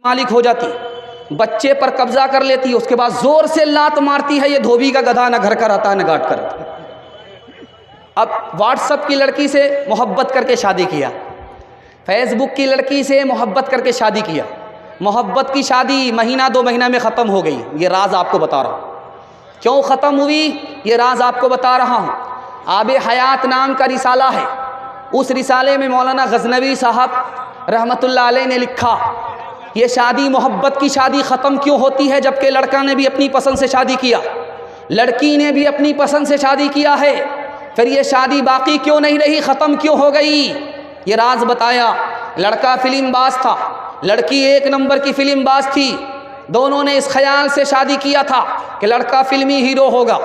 मालिक हो जाती, बच्चे पर कब्जा कर लेती, उसके बाद जोर से लात मारती है, ये धोबी का गधा, ना घर का रहता है ना घाट का रहता। अब व्हाट्सएप की लड़की से मोहब्बत करके शादी किया, फेसबुक की लड़की से मोहब्बत करके शादी किया, मोहब्बत की शादी महीना 2 महीना में ख़त्म हो गई। ये राज आपको बता रहा हूँ क्यों ख़त्म हुई, ये राज आपको बता रहा हूँ। आबे हयात नाम का रिसाला है, उस रिसाले में मौलाना गजनवी साहब रहमतुल्लाह अलैह ने लिखा, ये शादी मोहब्बत की शादी ख़त्म क्यों होती है जबकि लड़का ने भी अपनी पसंद से शादी किया, लड़की ने भी अपनी पसंद से शादी किया है, फिर ये शादी बाकी क्यों नहीं रही, ख़त्म क्यों हो गई। ये राज बताया। लड़का फिल्म बाज था, लड़की 1 नंबर की फिल्म बाज थी। दोनों ने इस ख्याल से शादी किया था कि लड़का फिल्मी हीरो होगा,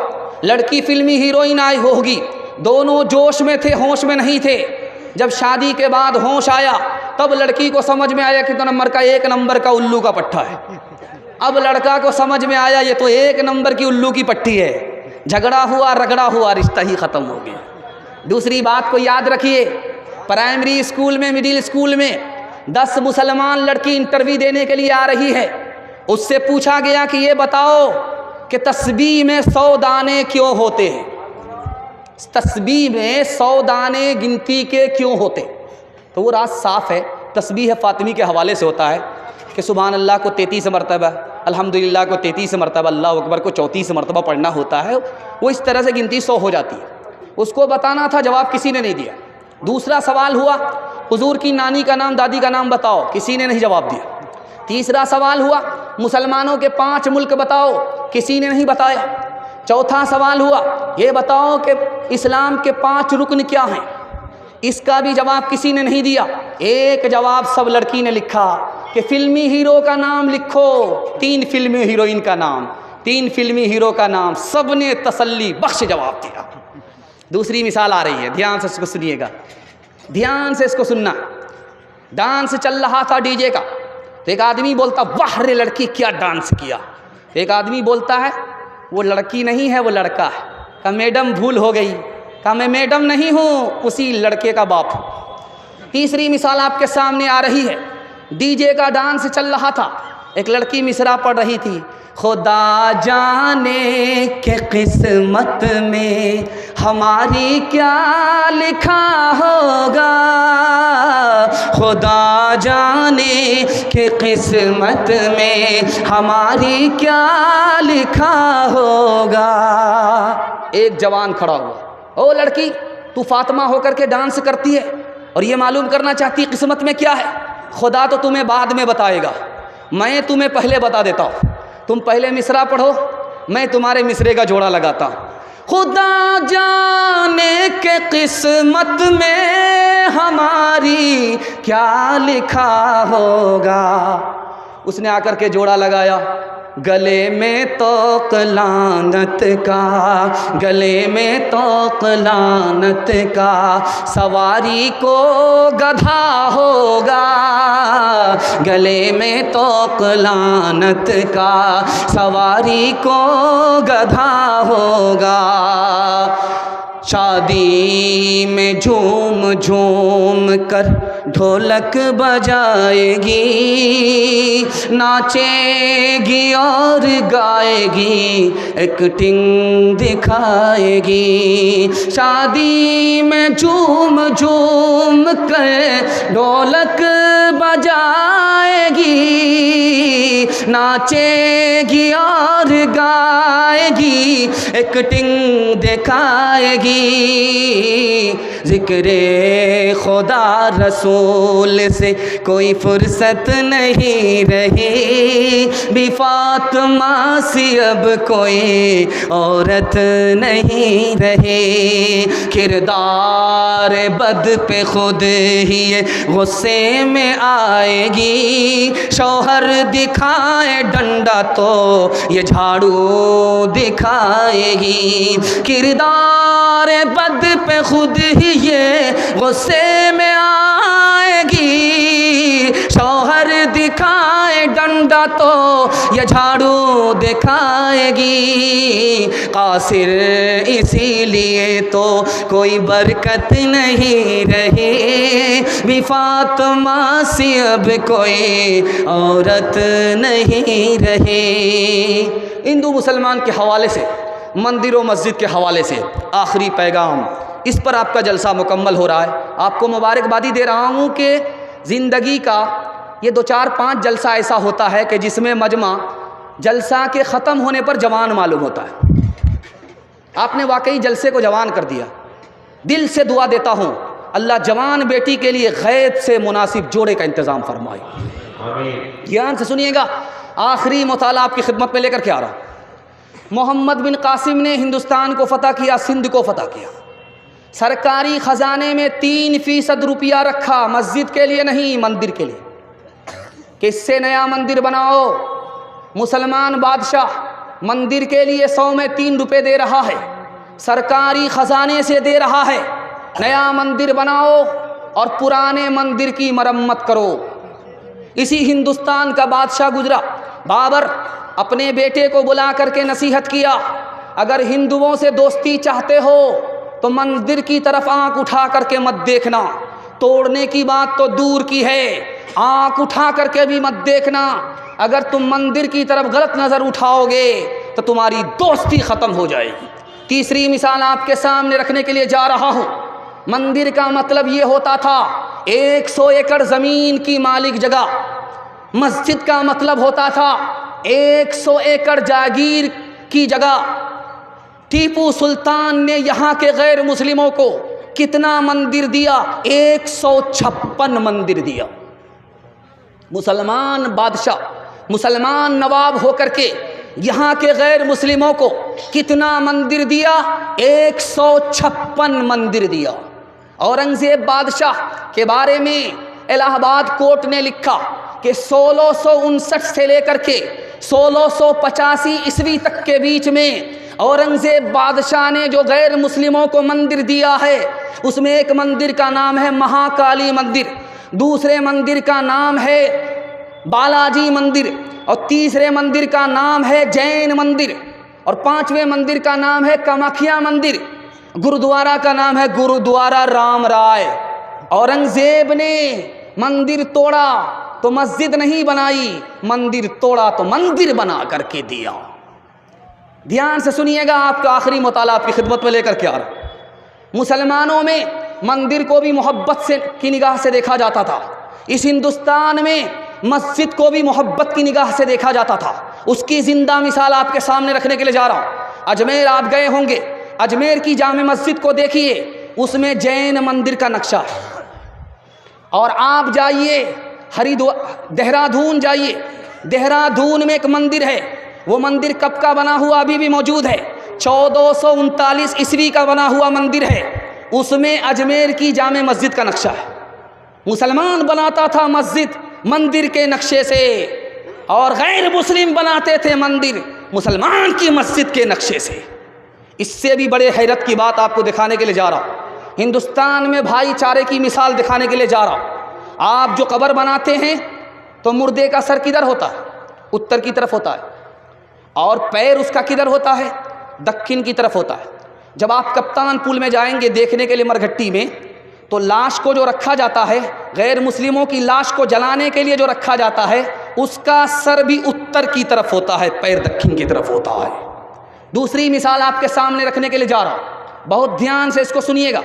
लड़की फिल्मी हीरोइन आई होगी। दोनों जोश में थे, होश में नहीं थे। जब शादी के बाद होश आया तब लड़की को समझ में आया कि तो नंबर का 1 नंबर का उल्लू का पट्टा है। अब लड़का को समझ में आया ये तो 1 नंबर की उल्लू की पट्टी है। झगड़ा हुआ, रगड़ा हुआ, रिश्ता ही ख़त्म हो गया। दूसरी बात को याद रखिए, प्राइमरी स्कूल में, मिडिल स्कूल में 10 मुसलमान लड़की इंटरव्यू देने के लिए आ रही है। उससे पूछा गया कि ये बताओ कि तस्बीह में 100 दाने क्यों होते हैं, तस्बीह में 100 दाने गिनती के क्यों होते। तो वो राज साफ़ है, तस्बीह फ़ातिमी के हवाले से होता है कि सुभान अल्लाह को 33 मरतबा, अल्हम्दुलिल्लाह को 33 मरतबा, अल्लाह अकबर को 34 मरतबा पढ़ना होता है। वो इस तरह से गिनती 100 हो जाती है। उसको बताना था, जवाब किसी ने नहीं दिया। दूसरा सवाल हुआ, हुजूर की नानी का नाम, दादी का नाम बताओ, किसी ने नहीं जवाब दिया। तीसरा सवाल हुआ, मुसलमानों के 5 मुल्क बताओ, किसी ने नहीं बताया। चौथा सवाल हुआ, ये बताओ कि इस्लाम के 5 रुकन क्या हैं, इसका भी जवाब किसी ने नहीं दिया। एक जवाब सब लड़की ने लिखा कि फिल्मी हीरो का नाम लिखो, 3 फिल्मी हीरोइन का नाम, 3 फिल्मी हीरो का नाम, सब ने तसल्ली बख्श जवाब दिया। दूसरी मिसाल आ रही है, ध्यान से इसको सुनिएगा, ध्यान से इसको सुनना। डांस चल रहा था डीजे का, तो एक आदमी बोलता, वाह रे लड़की क्या डांस किया। एक आदमी बोलता है, वो लड़की नहीं है वो लड़का है। कहा मैडम भूल हो गई। कहा मैं मैडम नहीं हूँ, उसी लड़के का बाप हूँ। तीसरी मिसाल आपके सामने आ रही है, डीजे का डांस चल रहा था, एक लड़की मिसरा पढ़ रही थी, खुदा जाने के किस्मत में हमारी क्या लिखा होगा, खुदा जाने के किस्मत में हमारी क्या लिखा होगा। एक जवान खड़ा हुआ, ओ लड़की तू फातिमा होकर के डांस करती है और ये मालूम करना चाहती है किस्मत में क्या है। खुदा तो तुम्हें बाद में बताएगा, मैं तुम्हें पहले बता देता हूँ। तुम पहले मिसरा पढ़ो, मैं तुम्हारे मिसरे का जोड़ा लगाता हूँ। खुदा जाने के किस्मत में हमारी क्या लिखा होगा। उसने आकर के जोड़ा लगाया, गले में तोक लानत का, गले में तोक लानत का, सवारी को गधा होगा, गले में तोक लानत का, सवारी को गधा होगा। शादी में झूम झूम कर ढोलक बजाएगी, नाचेगी और गाएगी, एक्टिंग दिखाएगी। शादी में झूम झूम कर ढोलक बजाएगी, नाचेगी और गाएगी, एक्टिंग दिखाएगी। ज़िक्रे खुदा रसूल से कोई फुर्सत नहीं रही, भी फातिमा सी अब कोई औरत नहीं रही। किरदार बद पे खुद ही गुस्से में आएगी, शौहर दिखाए डंडा तो ये झाड़ू दिखाएगी। किरदार बद पे खुद ही ये गुस्से में आएगी, शौहर दिखा उठाए डंडा तो ये झाड़ू दिखाएगी, कासिर इसीलिए तो कोई बरकत नहीं रही, भी फातिमा सी अब कोई औरत नहीं रही। हिंदू मुसलमान के हवाले से, मंदिर व मस्जिद के हवाले से आखिरी पैगाम, इस पर आपका जलसा मुकम्मल हो रहा है। आपको मुबारकबादी दे रहा हूँ कि ज़िंदगी का ये 2, 4, 5 जलसा ऐसा होता है कि जिसमें मजमा जलसा के ख़त्म होने पर जवान मालूम होता है। आपने वाकई जलसे को जवान कर दिया। दिल से दुआ देता हूँ अल्लाह जवान बेटी के लिए गैब से मुनासिब जोड़े का इंतज़ाम फरमाए। ध्यान से सुनिएगा, आखिरी मुताला आपकी खिदमत में लेकर के आ रहा हूँ। मोहम्मद बिन कासिम ने हिंदुस्तान को फ़तह किया, सिंध को फ़तह किया। सरकारी ख़जाने में 3% रुपया रखा, मस्जिद के लिए नहीं, मंदिर के लिए, कि इससे नया मंदिर बनाओ। मुसलमान बादशाह मंदिर के लिए 100 में 3 रुपये दे रहा है, सरकारी ख़जाने से दे रहा है। नया मंदिर बनाओ और पुराने मंदिर की मरम्मत करो। इसी हिंदुस्तान का बादशाह गुजरा, बाबर, अपने बेटे को बुला करके नसीहत किया, अगर हिंदुओं से दोस्ती चाहते हो तो मंदिर की तरफ आंख उठा करके मत देखना, तोड़ने की बात तो दूर की है, आंख उठा करके भी मत देखना। अगर तुम मंदिर की तरफ गलत नज़र उठाओगे तो तुम्हारी दोस्ती ख़त्म हो जाएगी। तीसरी मिसाल आपके सामने रखने के लिए जा रहा हूँ। मंदिर का मतलब ये होता था 100 एकड़ ज़मीन की मालिक जगह, मस्जिद का मतलब होता था 100 एकड़ जागीर की जगह। टीपू सुल्तान ने यहाँ के गैर मुस्लिमों को कितना मंदिर दिया? 156 मंदिर दिया। मुसलमान बादशाह, मुसलमान नवाब होकर के यहाँ के गैर मुस्लिमों को कितना मंदिर दिया? 156 मंदिर दिया। औरंगज़ेब बादशाह के बारे में इलाहाबाद कोर्ट ने लिखा कि 1659 से लेकर के 1685 ईस्वी तक के बीच में औरंगज़ेब बादशाह ने जो गैर मुस्लिमों को मंदिर दिया है, उसमें एक मंदिर का नाम है महाकाली मंदिर, दूसरे मंदिर का नाम है बालाजी मंदिर, और तीसरे मंदिर का नाम है जैन मंदिर, और 5वें मंदिर का नाम है कामाख्या मंदिर। गुरुद्वारा का नाम है गुरुद्वारा राम राय। औरंगज़ेब ने मंदिर तोड़ा तो मस्जिद नहीं बनाई, मंदिर तोड़ा तो मंदिर बना करके दिया। ध्यान से सुनिएगा, आपका आखिरी मुताला आपकी खिदमत में लेकर के आ रहा। मुसलमानों में मंदिर को भी मोहब्बत से की निगाह से देखा जाता था। इस हिंदुस्तान में मस्जिद को भी मोहब्बत की निगाह से देखा जाता था। उसकी ज़िंदा मिसाल आपके सामने रखने के लिए जा रहा हूँ। अजमेर आप गए होंगे, अजमेर की जामे मस्जिद को देखिए, उसमें जैन मंदिर का नक्शा है। और आप जाइए देहरादून जाइए, देहरादून में एक मंदिर है, वो मंदिर कब का बना हुआ अभी भी मौजूद है, 1439 ईस्वी का बना हुआ मंदिर है। उसमें अजमेर की जामे मस्जिद का नक्शा है। मुसलमान बनाता था मस्जिद मंदिर के नक्शे से, और गैर मुस्लिम बनाते थे मंदिर मुसलमान की मस्जिद के नक्शे से। इससे भी बड़े हैरत की बात आपको दिखाने के लिए जा रहा हूँ। हिंदुस्तान में भाईचारे की मिसाल दिखाने के लिए जा रहा हूँ। आप जो कब्र बनाते हैं तो मुर्दे का सर किधर होता है? उत्तर की तरफ होता है, और पैर उसका किधर होता है? दक्षिण की तरफ होता है। जब आप कप्तान पुल में जाएंगे देखने के लिए मरघट्टी में, तो लाश को जो रखा जाता है, गैर मुस्लिमों की लाश को जलाने के लिए जो रखा जाता है, उसका सर भी उत्तर की तरफ होता है, पैर दक्षिण की तरफ होता है। दूसरी मिसाल आपके सामने रखने के लिए जा रहा हूँ, बहुत ध्यान से इसको सुनिएगा।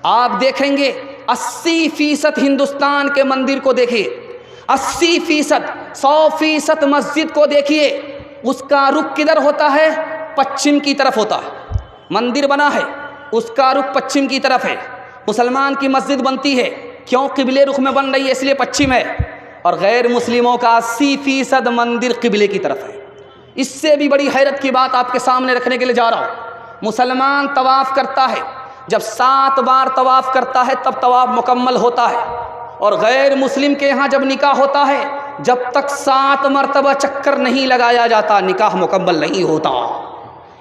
आप देखेंगे 80% हिंदुस्तान के मंदिर को देखिए, 80%, 100% मस्जिद को देखिए, उसका रुख किधर होता है? पश्चिम की तरफ होता है। मंदिर बना है, उसका रुख पश्चिम की तरफ है। मुसलमान की मस्जिद बनती है, क्यों? किबले रुख में बन रही है, इसलिए पश्चिम है। और गैर मुस्लिमों का 80% मंदिर किबले की तरफ है। इससे भी बड़ी हैरत की बात आपके सामने रखने के लिए जा रहा हूँ। मुसलमान तवाफ़ करता है, जब 7 बार तवाफ़ करता है तब तवाफ़ मुकम्मल होता है। और गैर मुस्लिम के यहाँ जब निकाह होता है, जब तक 7 मरतबा चक्कर नहीं लगाया जाता, निकाह मुकम्मल नहीं होता।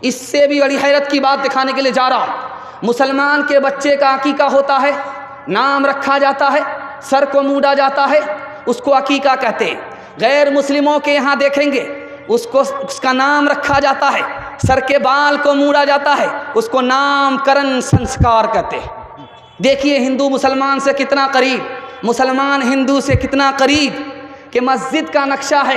इससे भी बड़ी हैरत की बात दिखाने के लिए जा रहा हूँ। मुसलमान के बच्चे का अकीका होता है, नाम रखा जाता है, सर को मूड़ा जाता है, उसको अकीका कहते हैं। गैर मुस्लिमों के यहाँ देखेंगे उसको उसका नाम रखा जाता है, सर के बाल को मूड़ा जाता है, उसको नामकरण संस्कार कहते हैं। देखिए हिंदू मुसलमान से कितना करीब, मुसलमान हिंदू से कितना करीब कि मस्जिद का नक्शा है,